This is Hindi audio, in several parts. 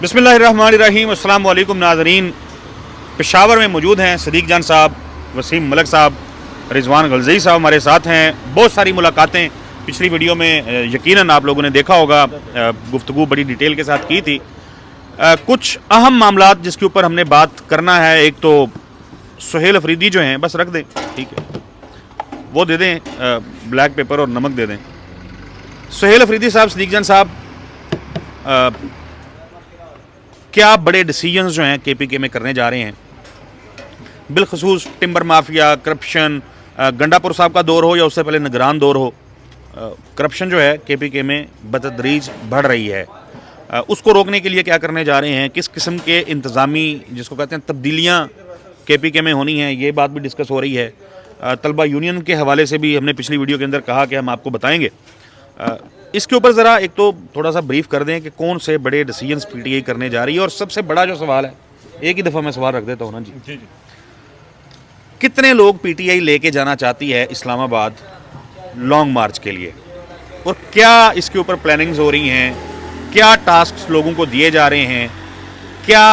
बिस्मिल्लाहिर्रहमानिर्रहीम। अस्सलाम वालेकुम नाज़रीन। पेशावर में मौजूद हैं सदीक जान साहब, वसीम मलक साहब, रिजवान गलज़ई साहब हमारे साथ हैं। बहुत सारी मुलाकातें पिछली वीडियो में यकीनन आप लोगों ने देखा होगा, गुफ्तगू बड़ी डिटेल के साथ की थी। कुछ अहम मामलात जिसके ऊपर हमने बात करना है, एक तो सुहेल अफरीदी जो हैं, बस रख दें, ठीक है, वो दे दें, ब्लैक पेपर और नमक दे दें। सुहेल अफरीदी साहब, सदीक जान साहब, क्या बड़े डिसीजंस जो हैं केपीके में करने जा रहे हैं, बिलखसूस टिम्बर माफिया, करप्शन, गंडापुर साहब का दौर हो या उससे पहले निगरान दौर हो, करप्शन जो है केपीके में बतदरीज बढ़ रही है। उसको रोकने के लिए क्या करने जा रहे हैं, किस किस्म के इंतज़ामी जिसको कहते हैं तब्दीलियाँ केपीके में होनी हैं, ये बात भी डिस्कस हो रही है। तलबा यूनियन के हवाले से भी हमने पिछली वीडियो के अंदर कहा कि हम आपको बताएंगे। इसके ऊपर ज़रा एक तो थोड़ा सा ब्रीफ कर दें कि कौन से बड़े डिसीजंस पीटीआई करने जा रही है। और सबसे बड़ा जो सवाल है, एक ही दफ़ा मैं सवाल रख देता हूँ ना जी, कितने लोग पीटीआई लेके जाना चाहती है इस्लामाबाद लॉन्ग मार्च के लिए, और क्या इसके ऊपर प्लानिंग्स हो रही हैं, क्या टास्क लोगों को दिए जा रहे हैं, क्या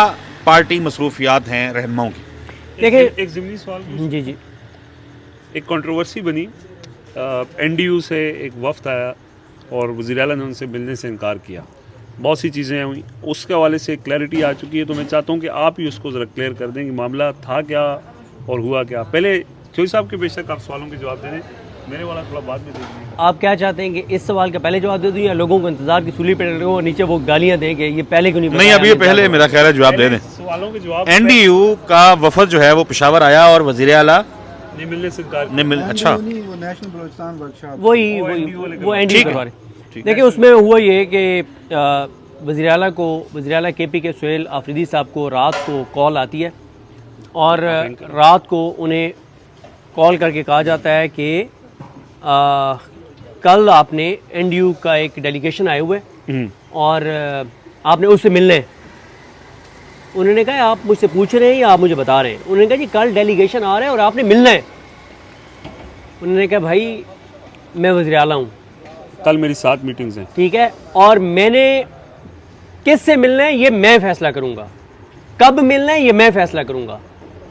पार्टी मसरूफियात हैं रहनुमाओं की। देखिए, एक ज़मीनी सवाल जी, एक कंट्रोवर्सी बनी, एनडीयू से एक वफ्द आया और वज़ीर आला ने उनसे मिलने से इनकार किया। बहुत सी चीज़ें हुई, उसके हवाले से क्लैरिटी आ चुकी है। तो मैं चाहता हूँ कि आप ही उसको ज़रा क्लियर कर दें कि मामला था क्या और हुआ क्या। पहले चोई साहब के बेशक आप सवालों के जवाब दे दें, मेरे वाला थोड़ा बाद में दे दें। आप क्या चाहते हैं कि इस सवाल का पहले जवाब दे दूँ या लोगों को इंतजार की सूली पे रखो, नीचे वो गालियाँ देंगे, ये पहले क्यों नहीं? अभी ये पहले मेरा ख्याल है जवाब दे दें। सवालों के जवाब। एनडीयू का वफद जो है वो पेशावर आया और वज़ीर आला नहीं मिलने से इनकार। अच्छा, वो एनडीयू करवा रहे। देखिए, उसमें हुआ ये कि वज़ीर आला केपी के सुहेल अफरीदी साहब को रात को कॉल आती है और रात को उन्हें कॉल करके कहा जाता है कि कल आपने एनडीयू का एक डेलीगेशन आए हुए और आपने उससे मिलना है। उन्होंने कहा आप मुझसे पूछ रहे हैं या आप मुझे बता रहे हैं? उन्होंने कहा जी कल डेलीगेशन आ रहा है और आपने मिलना है। उन्होंने कहा भाई मैं वज़ीर आला हूँ, कल मेरी 7 मीटिंग्स हैं, ठीक है, और मैंने किससे मिलना है ये मैं फैसला करूंगा, कब मिलना है ये मैं फैसला करूंगा,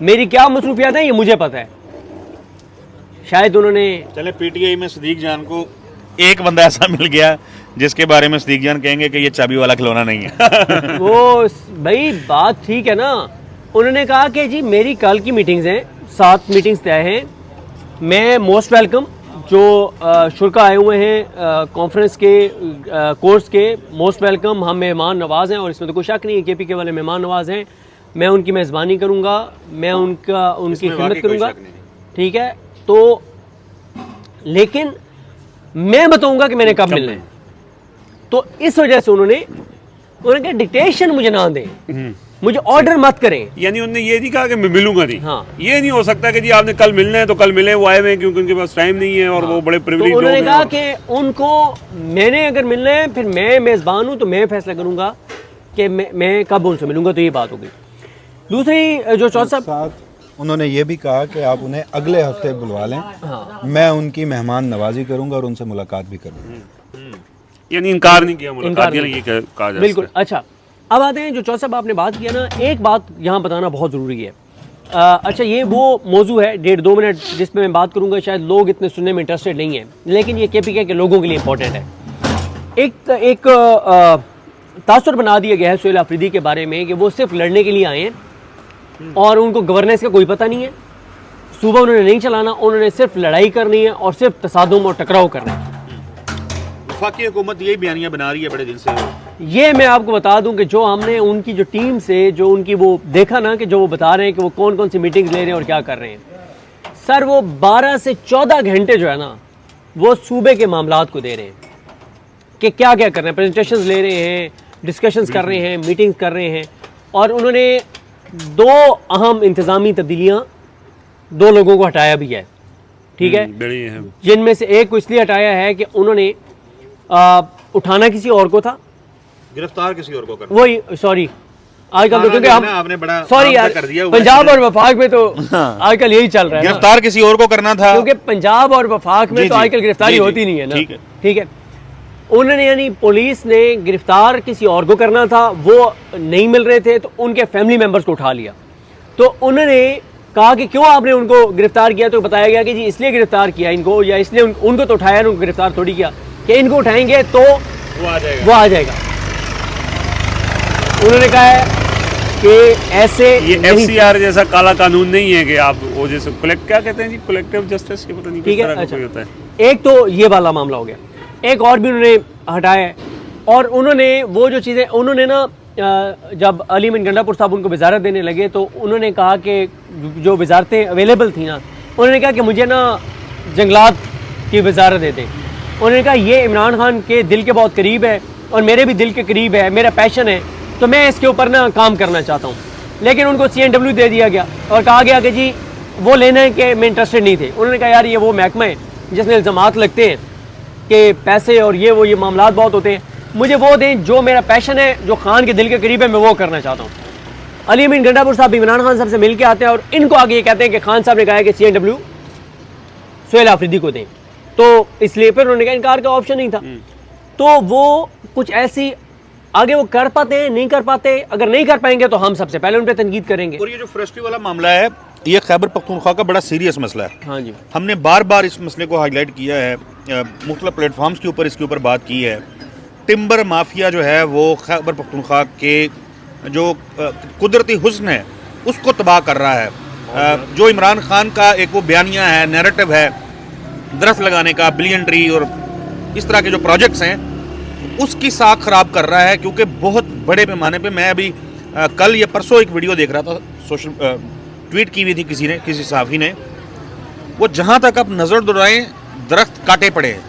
मेरी क्या मसरूफियात है ये मुझे पता है। शायद उन्होंने चले पीटीआई में सदीक जान को एक बंदा ऐसा मिल गया जिसके बारे में सदीक जान कहेंगे कि ये चाबी वाला खिलौना नहीं है। वो भाई बात ठीक है ना। उन्होंने कहा कि जी मेरी कल की मीटिंग्स हैं, 7 मीटिंग्स तय हैं, मैं मोस्ट वेलकम जो शुरका आए हुए हैं कॉन्फ्रेंस के कोर्स के, मोस्ट वेलकम, हम मेहमान नवाज हैं और इसमें तो कोई शक नहीं है, केपी के वाले मेहमान नवाज हैं, मैं उनकी मेज़बानी करूंगा, मैं उनकी खिदमत करूंगा, ठीक है। तो लेकिन मैं बताऊंगा कि मैंने कब मिलना है। तो इस वजह से उन्होंने कहा डिक्टेशन मुझे ना दें, मुझे ऑर्डर मत करें। यानी उन्होंने ये नहीं कहा कि मैं मिलूंगा नहीं। हाँ, ये नहीं हो सकता कि जी आपने कल मिलना है तो कल मिले, वो आए हुए हैं क्योंकि उनके पास टाइम नहीं है और वो बड़े प्रिविलेज तो उन्होंने कहा कि उनको मैंने अगर मिलना है फिर मैं मेज़बान हूँ तो मैं फैसला करूंगा कि मैं कब उनसे मिलूंगा। तो ये बात हो गई। दूसरी जो चौथा साहब, उन्होंने ये भी कहा कि आप उन्हें अगले हफ्ते बुलवा लें, हाँ, मैं उनकी मेहमान नवाजी करूंगा और उनसे मुलाकात भी करूंगा। यानी इनकार नहीं किया, मुलाकात के लिए ये कहा जा। बिल्कुल। अच्छा, अब आते हैं जो चौथा साहब आपने बात किया ना, एक बात यहाँ बताना बहुत ज़रूरी है। अच्छा, ये वो मौजू है 1.5-2 मिनट जिसमें मैं बात करूँगा, शायद लोग इतने सुनने में इंटरेस्टेड नहीं हैं, लेकिन ये केपीके के लोगों के लिए इंपॉर्टेंट है। एक तासुर बना दिया गया है सुहेल अफरीदी के बारे में कि वो सिर्फ लड़ने के लिए आए हैं और उनको गवर्नेंस का कोई पता नहीं है, सूबा उन्होंने नहीं चलाना, उन्होंने सिर्फ लड़ाई करनी है और सिर्फ तसादुम और टकराव करना है। वफाकी हुकूमत यही बयानियां बना रही है बड़े दिन से। ये मैं आपको बता दूं कि जो हमने उनकी जो टीम से जो उनकी वो देखा ना कि जो वो बता रहे हैं कि वो कौन कौन सी मीटिंग्स ले रहे हैं और क्या कर रहे हैं, सर वो 12 से 14 घंटे जो है ना वो सूबे के मामलात को दे रहे हैं कि क्या क्या कर रहे हैं, प्रेजेंटेशंस ले रहे हैं, डिस्कशंस कर रहे हैं, मीटिंग्स कर रहे हैं। और उन्होंने 2 अहम इंतज़ामी तब्दीलियाँ 2 लोगों को हटाया भी है, ठीक है, जिनमें से एक को इसलिए हटाया है कि उन्होंने उठाना किसी और को था, गिरफ्तार किसी और को करना, वही सॉरी आजकल तो क्योंकि हम आपने बड़ा सॉरी यार कर दिया पंजाब और वफाक में तो आजकल यही चल रहा है, गिरफ्तार किसी और को करना था, क्योंकि पंजाब और वफाक में तो आजकल गिरफ्तारी होती नहीं है ना, ठीक है। उन्होंने यानी पुलिस ने गिरफ्तार किसी और को करना था, वो नहीं मिल रहे थे तो उनके फैमिली मेम्बर्स को उठा लिया। तो उन्होंने कहा कि क्यों आपने उनको गिरफ्तार किया, तो बताया गया कि जी इसलिए गिरफ्तार किया इनको, या इसलिए उनको तो उठाया, उनको गिरफ्तार थोड़ी किया कि इनको उठाएंगे तो वो आ जाएगा। उन्होंने कहा है कि ऐसे ये FCR जैसा काला कानून नहीं है कि आप वो जैसे क्या कहते हैं जी, कलेक्टिव जस्टिस के पता नहीं ठीक किस है। तरह का अच्छा, कोई होता है। एक तो ये वाला मामला हो गया, एक और भी उन्होंने हटाया है। और उन्होंने वो जो चीज़ें उन्होंने ना जब अली अमीन गंडापुर साहब उनको वजारत देने लगे तो उन्होंने कहा कि जो वजारतें अवेलेबल थी ना, उन्होंने कहा कि मुझे ना जंगलात की वजारत दे दें। उन्होंने कहा ये इमरान खान के दिल के बहुत करीब है और मेरे भी दिल के करीब है, मेरा पैशन है, तो मैं इसके ऊपर ना काम करना चाहता हूँ। लेकिन उनको CNW दे दिया गया और कहा गया कि जी वो लेने के मैं इंटरेस्टेड नहीं थे। उन्होंने कहा यार ये वो महकमा है जिसमें इल्ज़ामात लगते हैं कि पैसे और ये मामलात बहुत होते हैं, मुझे वो दें जो मेरा पैशन है, जो खान के दिल के करीब है, मैं वो करना चाहता हूँ। अली अमीन गंडापुर साहब इमरान खान साहब से मिल के आते हैं और इनको आगे ये कहते हैं कि खान साहब ने कहा है कि CNW सुहेल आफरीदी को दें, तो इसलिए फिर उन्होंने कहा इनकार का ऑप्शन नहीं था। तो वो कुछ ऐसी आगे वो कर पाते हैं, नहीं कर पाते, अगर नहीं कर पाएंगे तो हम सबसे पहले उन पर तनकीद करेंगे। और ये जो फॉरेस्ट्री वाला मामला है, ये खैबर पख्तूनख्वा का बड़ा सीरियस मसला है। हाँ जी, हमने बार बार इस मसले को हाईलाइट किया है, मुख्तलिफ प्लेटफॉर्म्स के ऊपर इसके ऊपर बात की है। टिम्बर माफिया जो है वो खैबर पख्तूनख्वा के जो कुदरती हुस्न है उसको तबाह कर रहा है। जो इमरान खान का एक वो बयानिया है, नैरेटिव है दरख्त लगाने का, बिलियन ट्री और इस तरह के जो प्रोजेक्ट्स हैं, उसकी साख खराब कर रहा है। क्योंकि बहुत बड़े पैमाने पे मैं अभी कल या परसों एक वीडियो देख रहा था, सोशल ट्वीट की हुई थी किसी ने, किसी सहाफ़ी ने, वो जहाँ तक आप नज़र दौड़ाएं दरख्त काटे पड़े हैं।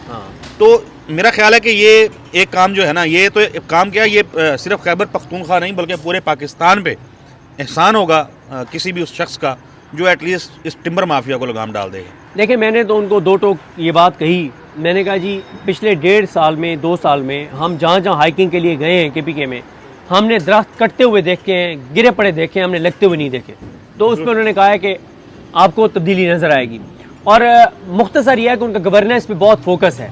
हाँ, तो मेरा ख्याल है कि ये एक काम जो है ना, ये तो एक काम क्या, ये सिर्फ खैबर पख्तूनख्वा नहीं बल्कि पूरे पाकिस्तान पे एहसान होगा किसी भी उस शख्स का जो एटलीस्ट इस टिम्बर माफिया को लगाम डाल देगा। देखिए मैंने तो उनको दो टोक ये बात कही, मैंने कहा जी पिछले 1.5 साल में 2 साल में हम जहाँ जहाँ हाइकिंग के लिए गए हैं KPK में, हमने दरख्त कटते हुए देखे हैं, गिरे पड़े देखे हैं, हमने लगते हुए नहीं देखे। तो उसमें उन्होंने कहा है कि आपको तब्दीली नज़र आएगी। और मुख्तसर यह है कि उनका गवर्नेंस पे बहुत फोकस है,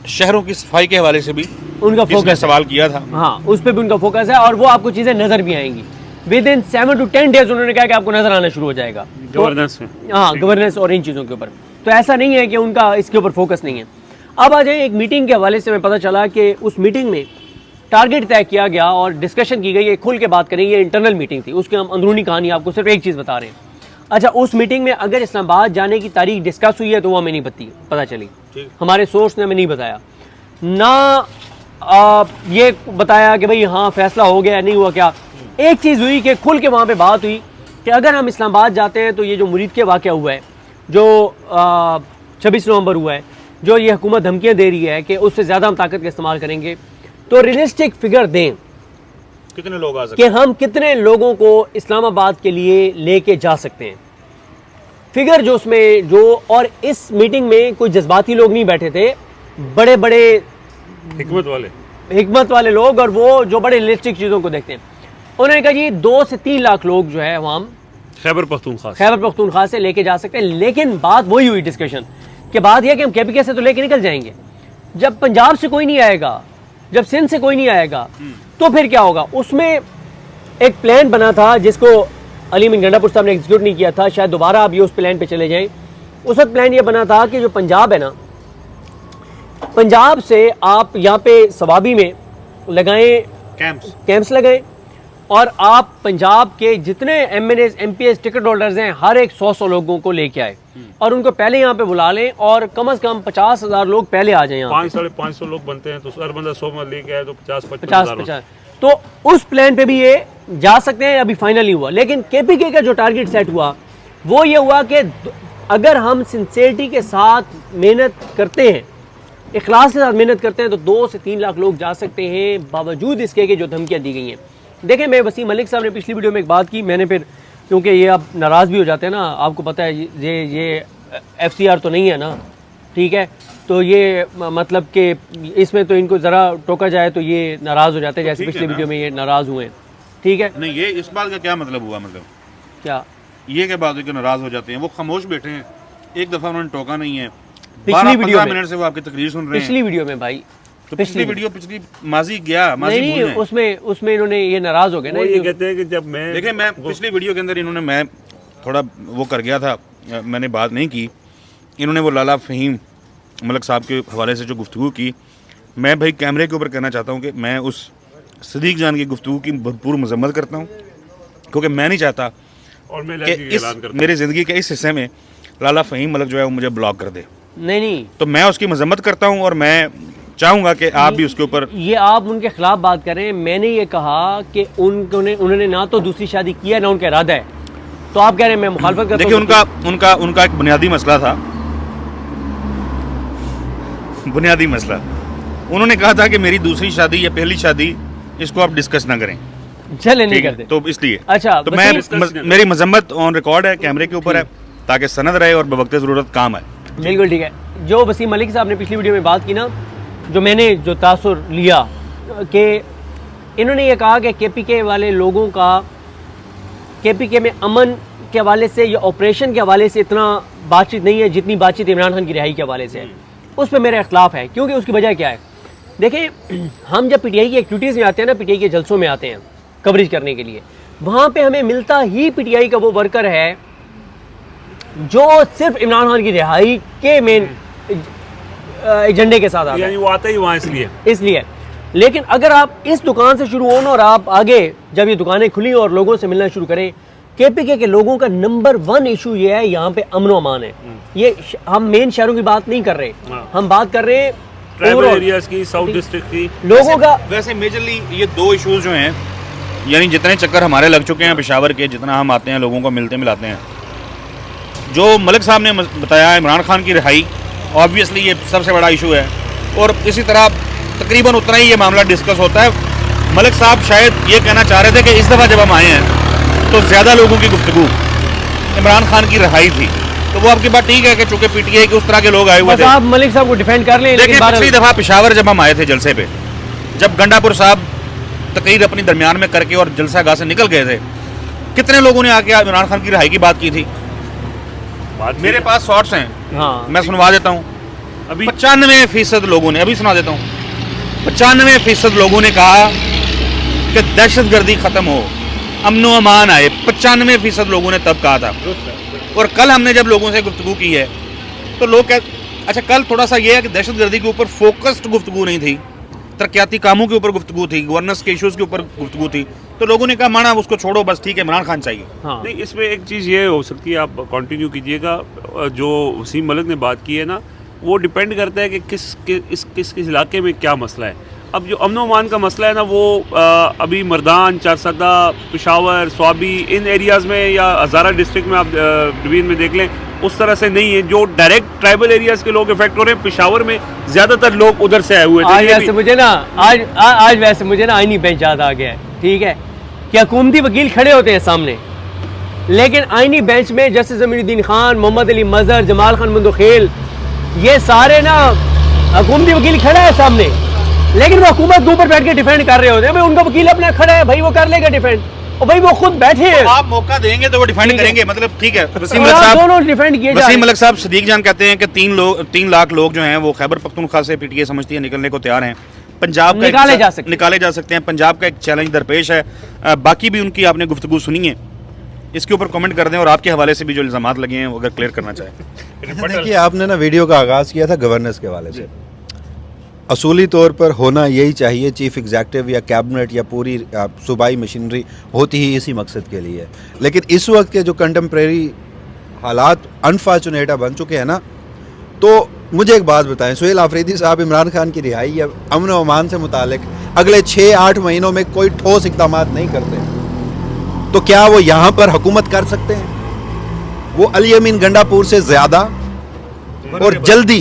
शहरों की सफाई के हवाले से भी उनका किसने फोकस सवाल किया था। हाँ, उस पर भी उनका फोकस है और वो आपको चीज़ें नज़र भी आएंगी। विद इन 7 to 10 डेज उन्होंने कहा कि आपको नज़र आना शुरू हो जाएगा गवर्नेंस में। हाँ, गवर्नेंस और इन चीज़ों के ऊपर। तो ऐसा नहीं है कि उनका इसके ऊपर फोकस नहीं है। अब आ जाए एक मीटिंग के हवाले से, मैं पता चला कि उस मीटिंग में टारगेट तय किया गया और डिस्कशन की गई, खुल के बात करेंगे, ये इंटरनल मीटिंग थी, उसकी हम अंदरूनी कहानी आपको सिर्फ एक चीज़ बता रहे हैं। अच्छा, उस मीटिंग में अगर इस्लामाबाद जाने की तारीख डिस्कस हुई है तो वो हमें नहीं पता चली, हमारे सोर्स ने हमें नहीं बताया ना। ये बताया कि भाई हाँ फैसला हो गया, नहीं हुआ क्या। एक चीज़ हुई कि खुल के वहाँ पे बात हुई कि अगर हम इस्लामाबाद जाते हैं तो ये जो मुरीद के वाक़या हुआ है, जो 26 नवंबर हुआ है, जो ये हुकूमत धमकियाँ दे रही है कि उससे ज़्यादा हम ताकत का इस्तेमाल करेंगे, तो रियलिस्टिक फिगर दें कितने लोग आ सकते कि हम कितने लोगों को इस्लामाबाद के लिए लेके जा सकते हैं। फिगर जो उसमें जो, और इस मीटिंग में कोई जज्बाती लोग नहीं बैठे थे, बड़े बड़े हिकमत वाले लोग, और वो जो बड़े रियलिस्टिक चीज़ों को देखते हैं। उन्होंने कहा जी 2 से 3 लाख लोग जो है वो हम खैबर पख्तूनख्वा से लेके जा सकते हैं। लेकिन बात वही हुई डिस्कशन के बाद यह कि हम KPK से तो लेके निकल जाएंगे, जब पंजाब से कोई नहीं आएगा, जब सिंध से कोई नहीं आएगा तो फिर क्या होगा। उसमें एक प्लान बना था जिसको अली अमीन गंडापुर साहब ने एग्जीक्यूट नहीं किया था, शायद दोबारा आप ये उस प्लान पे चले जाएं। उस वक्त प्लान ये बना था कि जो पंजाब है ना, पंजाब से आप यहाँ पे सवाबी में लगाएं कैंप्स लगाएं, और आप पंजाब के जितने MNAs MPs टिकट होल्डर्स हैं हर एक 100 लोगों को लेके आए और उनको पहले यहाँ पे बुला लें, और कम से कम 50,000 लोग पहले आ जाएं। 500-550 लोग बनते हैं तो हर बंदा 100 में लेके आए तो 50-50। तो उस प्लान पे भी ये जा सकते हैं, अभी फाइनल नहीं हुआ। लेकिन KPK का जो टारगेट सेट हुआ वो ये हुआ कि अगर हम सिंसेरिटी के साथ मेहनत करते हैं, इखलास के साथ मेहनत करते हैं, तो 2 से 3 लाख लोग जा सकते हैं, बावजूद इसके कि जो धमकियाँ दी गई हैं। देखें, मैं वसीम मलिक साहब ने पिछली वीडियो में एक बात की, मैंने फिर, क्योंकि ये अब नाराज़ भी हो जाते हैं ना, आपको पता है ये FCR तो नहीं है ना, ठीक है, तो ये मतलब कि इसमें तो इनको ज़रा टोका जाए तो ये नाराज़ हो जाते हैं, जैसे पिछली वीडियो में ये नाराज़ हुए हैं, ठीक है। नहीं, ये इस बात का क्या मतलब हुआ, मतलब क्या ये क्या बात है कि नाराज़ हो जाते हैं? वो खामोश बैठे हैं, एक दफ़ा उन्होंने टोका नहीं है, पिछली वीडियो में, मिनट से वो आपकी तकरीर सुन रहे हैं। पिछली वीडियो में भाई, तो पिछली वीडियो पिछली माजी गया, माजी नहीं भूल गए। उसमें इन्होंने ये नाराज हो गए ना। वो ये कहते हैं कि जब मैं देखिए मैं पिछली वीडियो के अंदर इन्होंने, मैं थोड़ा वो कर गया था, मैंने बात नहीं की। इन्होंने वो लाला फ़हीम मलिक साहब के हवाले से जो गुफ्तगू की, मैं भाई कैमरे के ऊपर कहना चाहता हूँ कि मैं उस सदीक जान की गुफ्तगू की भरपूर मजम्मत करता हूँ, क्योंकि मैं नहीं चाहता और मैं कि इस मेरी ज़िंदगी के इस हिस्से में लाला फ़हीम मलिक जो है वो मुझे ब्लॉक कर दे। नहीं, तो मैं उसकी मजम्मत करता हूँ और मैं चाहूँगा कि आप भी उसके ऊपर, ये आप उनके खिलाफ बात करें। मैंने ये कहा कि उन्होंने ना तो दूसरी शादी किया ना उनका इरादा है, तो आप कह रहे हैं मैं मुखालफत करता देखिए हूं। उनका एक बुनियादी मसला था, बुनियादी मसला उन्होंने कहा था कि मेरी दूसरी शादी या पहली शादी इसको आप डिस्कस ना करें, चले नहीं ठीक है? करते तो इसलिए अच्छा, तो मेरी मजम्मत ऑन रिकॉर्ड है, कैमरे के ऊपर है, ताकि सनद रहे और बवक्त ज़रूरत काम आए। बिल्कुल ठीक है। जो वसीम मलिक साहब ने पिछली वीडियो में बात की ना, जो मैंने जो तासुर लिया कि इन्होंने ये कहा कि केपीके वाले लोगों का केपीके में अमन के हवाले से या ऑपरेशन के हवाले से इतना बातचीत नहीं है जितनी बातचीत इमरान खान की रिहाई के हवाले से है। उस पर मेरा इख्तलाफ है, क्योंकि उसकी वजह क्या है। देखें, हम जब पीटीआई की एक्टिविटीज़ में आते हैं ना, पीटीआई के जलसों में आते हैं कवरेज करने के लिए, वहाँ पे हमें मिलता ही पीटीआई का वो वर्कर है जो सिर्फ इमरान खान की रिहाई के मेन एजेंडे के साथ आता है, वो आता ही वहाँ इसलिए। लेकिन अगर आप इस दुकान से शुरू हो और आप आगे जब ये दुकानें खुली और लोगों से मिलना शुरू करें, केपीके के लोगों का नंबर 1 इशू ये है, यहाँ पे अमन व अमान है। ये हम मेन शहरों की बात नहीं कर रहे, हम बात कर रहे हैं ट्राइबल एरियाज की, साउथ डिस्ट्रिक्ट की लोगों का। वैसे मेजरली ये 2 इशूज़ जो हैं, यानी जितने चक्कर हमारे लग चुके हैं पेशावर के, जितना हम आते हैं लोगों को मिलते मिलाते हैं, जो मलिक साहब ने बताया इमरान खान की रिहाई ऑब्वियसली ये सबसे बड़ा इशू है, और इसी तरह तकरीबन उतना ही ये मामला डिस्कस होता है। मलिक साहब शायद ये कहना चाह रहे थे कि इस दफ़ा जब हम आए हैं तो ज़्यादा लोगों की गुफ्तगू इमरान खान की रिहाई थी, तो वो आपकी बात ठीक है कि चूंकि पीटीआई के उस तरह के लोग आए हुए थे। आप मलिक साहब को डिफेंड कर लें, लेकिन पिछली दफ़ा पेशावर जब हम आए थे जलसे पे, जब गंडापुर साहब तकरीर अपनी दरमियान में करके और जलसा गाह से निकल गए थे, कितने लोगों ने आके इमरान खान की रिहाई की बात की थी। मेरे पास शॉर्ट्स हैं, हाँ, मैं सुनवा देता हूँ। अभी 95% लोगों ने, अभी सुना देता हूँ, 95% लोगों ने कहा कि दहशतगर्दी ख़त्म हो, अमन व अमान आए। 95% लोगों ने तब कहा था। और कल हमने जब लोगों से गुफ्तगू की है तो लोग अच्छा, कल थोड़ा सा ये है कि दहशतगर्दी के ऊपर फोकस्ड गुफ्तगू नहीं थी, तरक्याती कामों के ऊपर गुफ्तगू थी, गवर्नेंस के इशूज़ के ऊपर गुफ्तगू थी, तो लोगों ने कहा माना उसको छोड़ो, बस ठीक है इमरान खान चाहिए। हाँ। नहीं, इसमें एक चीज़ ये हो सकती है, आप कंटिन्यू कीजिएगा। जो वसीम मलिक ने बात की है ना, वो डिपेंड करता है कि किस इलाके में क्या मसला है। अब जो अमन अमान का मसला है ना, वो अभी मर्दान, चारसदा, पेशावर, स्वाबी, इन एरियाज़ में या हज़ारा डिस्ट्रिक्ट में आप डिवीज़न में देख लें, उस तरह से नहीं है। जो डायरेक्ट ट्राइबल एरियाज़ के लोग इफेक्ट हो रहे हैं, पेशावर में ज़्यादातर लोग उधर से आए हुए थे। आज वैसे मुझे ना आईनी बेंच याद आ गया है, ठीक है, कि हुकूमती वकील खड़े होते हैं सामने, लेकिन आईनी बेंच में जस्टिस जमीरुद्दीन खान, मोहम्मद अली मजहर, जमाल खान मंदोखेल, ये सारे ना हुकूमती वकील खड़ा है सामने, लेकिन वो हुकूमत के ऊपर बैठ के डिफेंड कर रहे होते हैं। भाई उनका वकील अपना खड़ा है, भाई वो कर लेगा डिफेंड, और भाई वो खुद बैठे हैं। आप मौका देंगे तो वो डिफेंड करेंगे, मतलब ठीक है। वसीम मलिक और साहब दोनों डिफेंड किए जा रहे वसीम हैं। मलिक साहब सदीक जान कहते हैं कि 3 लाख लोग जो हैं वो खैबर पख्तूनख्वा से पीटीआई समझती है निकलने को तैयार हैं। पंजाब का निकाले जा सकते हैं। पंजाब का एक चैलेंज दरपेश है। बाकी भी उनकी आपने गुफ्तगू सुनी है, इसके ऊपर कमेंट कर दें, और आपके हवाले से भी जो इल्ज़ामात लगे हैं वो अगर क्लियर करना चाहें। देखिए, आपने ना वीडियो का आगाज़ किया था गवर्नेंस के हवाले से। असूली तौर पर होना यही चाहिए, चीफ एग्जेक्टिव या कैबिनेट या पूरी सूबाई मशीनरी होती ही इसी मकसद के लिए है। लेकिन इस वक्त के जो कंटेम्प्रेरी हालात अनफॉर्चुनेट बन चुके हैं ना, तो मुझे एक बात बताएं, सुहेल आफरीदी साहब इमरान खान की रिहाई या अमन व अमान से मुतालिक अगले 6-8 महीनों में कोई ठोस इक़दाम नहीं करते, तो क्या वो यहाँ पर हुकूमत कर सकते हैं? वो अली अमीन गंडापुर से ज़्यादा और जल्दी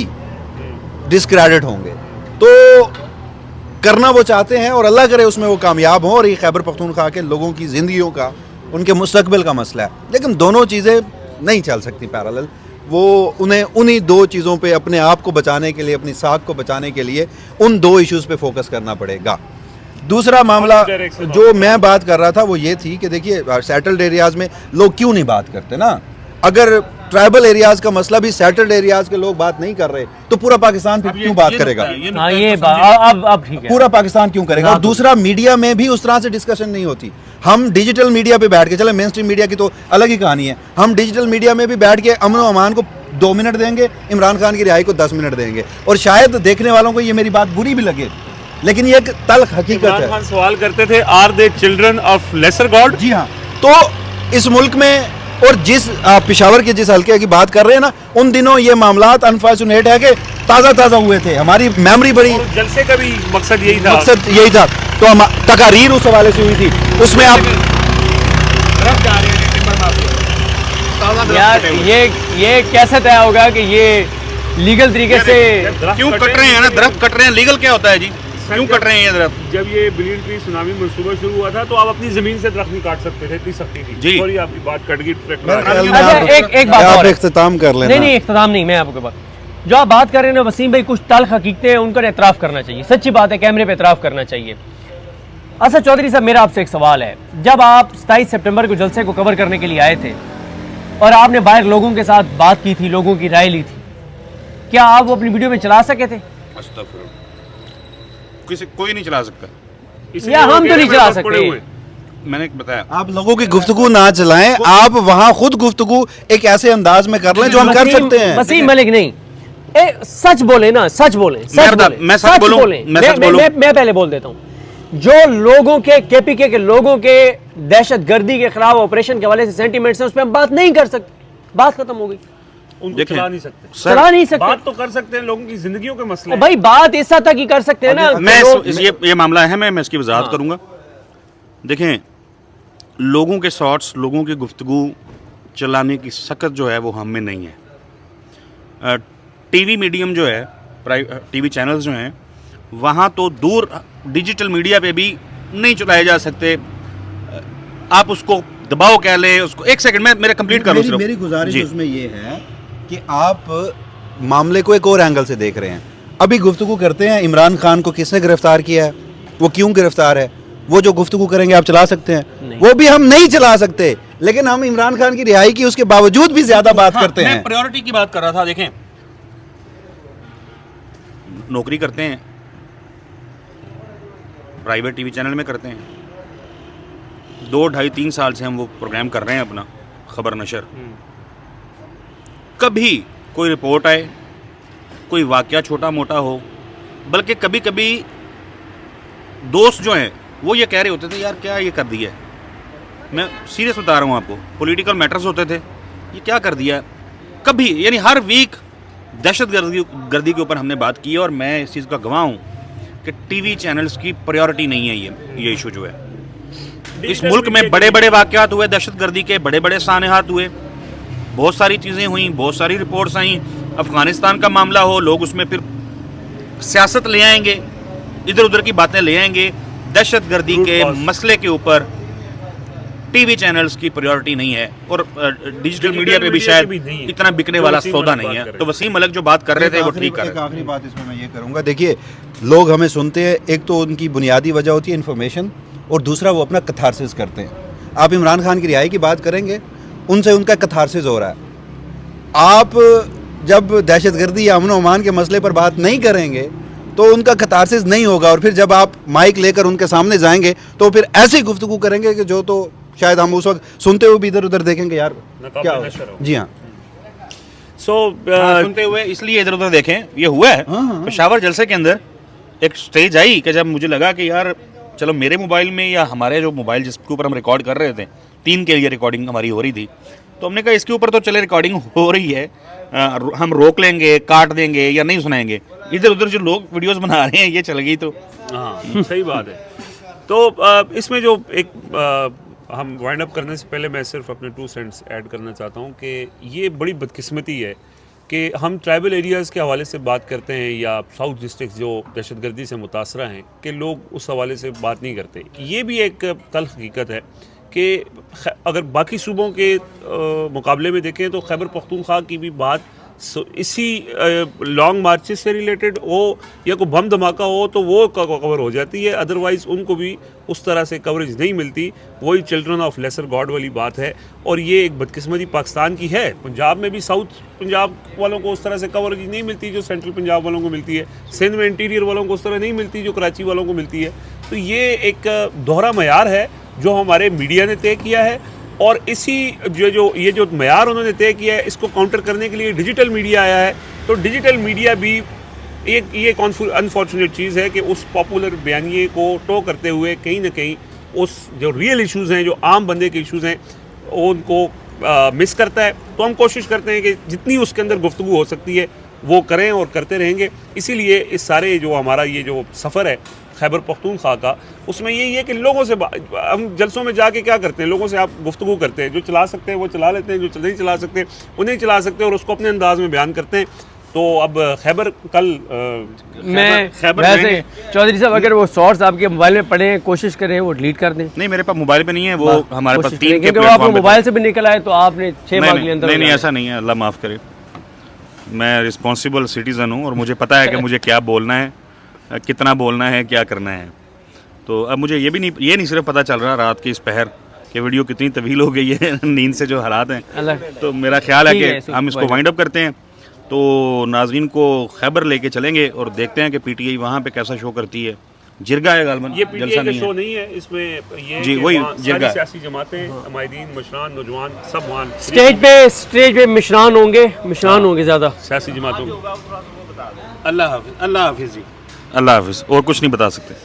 डिस्क्रेडिट होंगे। तो करना वो चाहते हैं और अल्लाह करे उसमें वो कामयाब हों, और ये खैबर पख्तूनख्वा के लोगों की ज़िंदगियों का, उनके मुस्तकबिल का मसला है। लेकिन दोनों चीज़ें नहीं चल सकती पैरेलल। वो उन्हें उन्हीं 2 चीज़ों पे अपने आप को बचाने के लिए, अपनी साख को बचाने के लिए उन 2 इश्यूज़ पे फोकस करना पड़ेगा। दूसरा मामला जो मैं बात कर रहा था वो ये थी कि देखिए, सेटल्ड एरियाज़ में लोग क्यों नहीं बात करते ना। अगर ट्राइबल एरियाज का मसला भी सेटल्ड एरियाज के लोग बात नहीं कर रहे, तो पूरा पाकिस्तान फिर क्यों बात करेगा? हाँ ये अब ठीक है, पूरा पाकिस्तान क्यों करेगा? और दूसरा, मीडिया में भी उस तरह से डिस्कशन नहीं होती। हम डिजिटल मीडिया पे बैठ के, चले मेन स्ट्रीम मीडिया की तो अलग ही कहानी है, हम डिजिटल मीडिया में भी बैठ के अमन व अमान को 2 मिनट देंगे, इमरान खान की रिहाई को 10 मिनट देंगे। और शायद देखने वालों को ये मेरी बात बुरी भी लगे, लेकिन ये एक तल्ख हकीकत इमरान है। खान सवाल करते थे, are they children of lesser god? जी हाँ। तो इस मुल्क में, और जिस पेशावर के जिस हल्के की बात कर रहे हैं ना, उन दिनों ये मामलात अनफॉर्चुनेट है कि ताज़ा हुए थे। हमारी मेमोरी बड़ी, और जलसे का भी मकसद यही था, तो हम तकारीर उस हवाले से हुई थी, उसमें आप यार ये कैसे तय होगा कि ये लीगल तरीके से क्यों कट रहे हैं ना, दरख्त कट रहे हैं, लीगल क्या होता है जी? क्यों कट रहे हैं ये दरख्त? जब ये बिलियन ट्री सुनामी मंसूबा शुरू हुआ था तो आप अपनी जमीन से दरख्त नहीं काट सकते थे, इतनी सख्ती थी। जी। सॉरी आपकी बात कट गई। अच्छा, एक बात आप और है। इख्तिताम कर लेना। नहीं इख्तिताम नहीं, मैं आपको बात जो आप बात कर रहे हैं ना वसीम भाई, कुछ तल्ख हकीकतें हैं, उनका एतराफ़ करना चाहिए, सच्ची बात है, कैमरे पे एतराफ़ करना चाहिए। असद चौधरी साहब, मेरा आपसे एक सवाल है, जब आप 27 सितंबर को जलसे को कवर करने के लिए आए थे और आपने बाहर लोगों के साथ बात की थी, लोगों की राय ली थी, क्या आप वो अपनी वीडियो में चला सके थे? कोई नहीं चला सकता, या हम तो नहीं चला सकते। मैंने बताया। आप लोगों की गुफ्तगू ना चलाएं, आप वहां खुद गुफ्तगू एक ऐसे अंदाज में कर लें जो हम कर सकते हैं। वसीम मलिक नहीं, सच बोले ना, सच बोले, मैं सच बोलूं? मैं पहले बोल देता हूँ, जो लोगों के केपीके के लोगों के दहशतगर्दी के खिलाफ ऑपरेशन के हवाले से सेंटीमेंट्स हैं, उस पर हम बात नहीं कर सकते, बात खत्म हो गई। उनको चला नहीं सकते, चला नहीं सकते, बात तो कर सकते हैं, लोगों की जिंदगियों के मसले। भाई बात इस हद तक ही कर सकते हैं ना। ये मामला है, मैं इसकी वजाहत करूंगा। देखें, लोगों के शॉर्ट्स, लोगों की गुफ्तगू चलाने की सकत जो है वो हम में नहीं है। टीवी मीडियम जो है, टीवी चैनल्स जो हैं, वहाँ तो दूर, डिजिटल मीडिया पे भी नहीं चलाए जा सकते। आप उसको दबाव कह ले, उसको एक सेकंड में मेरा कंप्लीट करूँ। मेरी गुजारिश उसमें ये है कि आप मामले को एक और एंगल से देख रहे हैं। अभी गुफ्तगू करते हैं इमरान खान को किसने गिरफ्तार किया है, वो क्यों गिरफ्तार है, वो जो गुफ्तगू करेंगे आप चला सकते हैं, वो भी हम नहीं चला सकते। लेकिन हम इमरान खान की रिहाई की उसके बावजूद भी ज्यादा बात करते हैं। मैं प्रायोरिटी की बात कर रहा था। देखें, नौकरी करते हैं, प्राइवेट टीवी चैनल में करते हैं, 2, 2.5, 3 साल से हम वो प्रोग्राम कर रहे हैं अपना खबर नशर। कभी कोई रिपोर्ट आए, कोई वाकया छोटा मोटा हो, बल्कि कभी कभी दोस्त जो हैं वो ये कह रहे होते थे, यार क्या ये कर दिया है, मैं सीरियस बता रहा हूँ आपको, पॉलिटिकल मैटर्स होते थे, ये क्या कर दिया। कभी, यानी हर वीक दहशत गर्दी के ऊपर हमने बात की है, और मैं इस चीज़ का गवाह हूँ कि टीवी चैनल्स की प्रायोरिटी नहीं है ये इशू जो है। इस मुल्क में बड़े बड़े वाक़यात हुए, दहशत गर्दी के बड़े बड़े सानहात हुए, बहुत सारी चीज़ें हुई, बहुत सारी रिपोर्ट्स आई। अफ़गानिस्तान का मामला हो, लोग उसमें फिर सियासत ले आएंगे, इधर उधर की बातें ले आएंगे। दहशत गर्दी के मसले के ऊपर टीवी चैनल्स की प्रायोरिटी नहीं है, और डिजिटल मीडिया पे भी शायद इतना बिकने वाला सौदा नहीं है। तो वसीम मलिक जो बात कर रहे थे वो ठीक कर रहे थे। आखिरी बात इसमें मैं ये करूँगा, देखिए, लोग हमें सुनते हैं, एक तो उनकी बुनियादी वजह होती है इन्फॉर्मेशन, और दूसरा वो अपना कथारसिस करते हैं। आप इमरान खान की रिहाई की बात करेंगे, उनसे उनका कथारसिस हो रहा है। आप जब दहशतगर्दी या अमन व अमान के मसले पर बात नहीं करेंगे तो उनका कथारसिस नहीं होगा, और फिर जब आप माइक लेकर उनके सामने जाएंगे तो फिर ऐसी गुफ्तगू करेंगे कि जो तो शायद हम उस वक्त सुनते हुए भी इधर उधर देखेंगे, यार क्या हो। जी हाँ, सुनते हुए इसलिए इधर उधर देखें, ये हुआ है। पेशावर जलसे के अंदर एक स्टेज आई कि जब मुझे लगा कि यार चलो मेरे मोबाइल में या हमारे जो मोबाइल जिसके ऊपर हम रिकॉर्ड कर रहे थे, 3 के लिए रिकॉर्डिंग हमारी हो रही थी, तो हमने कहा इसके ऊपर तो चले रिकॉर्डिंग हो रही है, हम रोक लेंगे, काट देंगे या नहीं सुनाएंगे। इधर उधर जो लोग वीडियोस बना रहे हैं, ये चल गई तो हाँ सही बात है। तो इसमें जो एक हम वाइंड अप करने से पहले मैं सिर्फ अपने 2 सेंट्स ऐड करना चाहता हूँ कि ये बड़ी बदकिस्मती है कि हम ट्राइबल एरियाज़ के हवाले से बात करते हैं, या साउथ डिस्ट्रिक्ट जो दहशतगर्दी से मुतासरा हैं, कि लोग उस हवाले से बात नहीं करते। ये भी एक तल्ख हकीकत है कि अगर बाकी सूबों के मुकाबले में देखें तो खैबर पख्तूनख्वा की भी बात इसी लॉन्ग मार्चेस से रिलेटेड हो या कोई बम धमाका हो तो वो कवर हो जाती है, अदरवाइज़ उनको भी उस तरह से कवरेज नहीं मिलती। वही चिल्ड्रन ऑफ लेसर गॉड वाली बात है, और ये एक बदकिस्मती पाकिस्तान की है। पंजाब में भी साउथ पंजाब वालों को उस तरह से कवरेज नहीं मिलती जो सेंट्रल पंजाब वालों को मिलती है, सिंध में इंटीरियर वालों को उस तरह नहीं मिलती जो कराची वालों को मिलती है। तो ये एक दोहरा मयार है जो हमारे मीडिया ने तय किया है, और इसी ये जो मयार उन्होंने तय किया है, इसको काउंटर करने के लिए डिजिटल मीडिया आया है। तो डिजिटल मीडिया भी ये अनफॉर्चुनेट चीज़ है कि उस पॉपुलर बयानिए को टो करते हुए कहीं ना कहीं उस जो रियल इश्यूज़ हैं, जो आम बंदे के इश्यूज़ हैं, उनको मिस करता है। तो हम कोशिश करते हैं कि जितनी उसके अंदर गुफ्तगू हो सकती है वो करें और करते रहेंगे। इसीलिए इस सारे जो हमारा ये जो सफ़र है खैबर पख्तूनख्वा का, उसमें यही है कि लोगों से हम जलसों में जाके क्या करते हैं, लोगों से आप गुफ्तगू करते हैं, जो चला सकते हैं वो चला लेते हैं, जो नहीं चला सकते वो नहीं चला सकते, और उसको अपने अंदाज में बयान करते हैं। तो अब खैबर कल मैं खैबर वैसे चौधरी साहब अगर वो शॉर्ट्स आपके मोबाइल में पड़े हैं, कोशिश करें वो डिलीट कर दें। नहीं, मेरे पास मोबाइल पे नहीं है वो, हमारे पास कोशिश 3 करें, के क्योंकि वो आपको प्लेटफॉर्म पे मोबाइल से भी निकल आए तो आपने 6 माह के लिए अंदर नहीं, ऐसा नहीं है, अल्लाह माफ़ करे। मैं रिस्पॉन्सिबल सिटीज़न हूँ और मुझे पता है कि मुझे क्या बोलना है, कितना बोलना है, क्या करना है। तो अब मुझे ये नहीं सिर्फ पता चल रहा रात के इस पहर कि वीडियो कितनी तवील हो गई है नींद से जो हालात हैं। तो मेरा ख्याल है कि हम इसको वाइंड अप करते हैं। तो नाज़रीन को खैबर लेके चलेंगे और देखते हैं कि पीटीआई वहाँ पे कैसा शो करती है। जिरगा है गालमन, ये पीटीआई का शो है। नहीं है, इसमें ये जी, कि वही वहाँ जिरगा सारी है। सियासी जमातें, हमायदीन, मशरान, नौजवान सब वहाँ स्टेज पे मिशरान होंगे ज़्यादा सियासी जमातों अल्लाह हाफिज़ जी, अल्लाह हाफिज़। और कुछ नहीं बता सकते।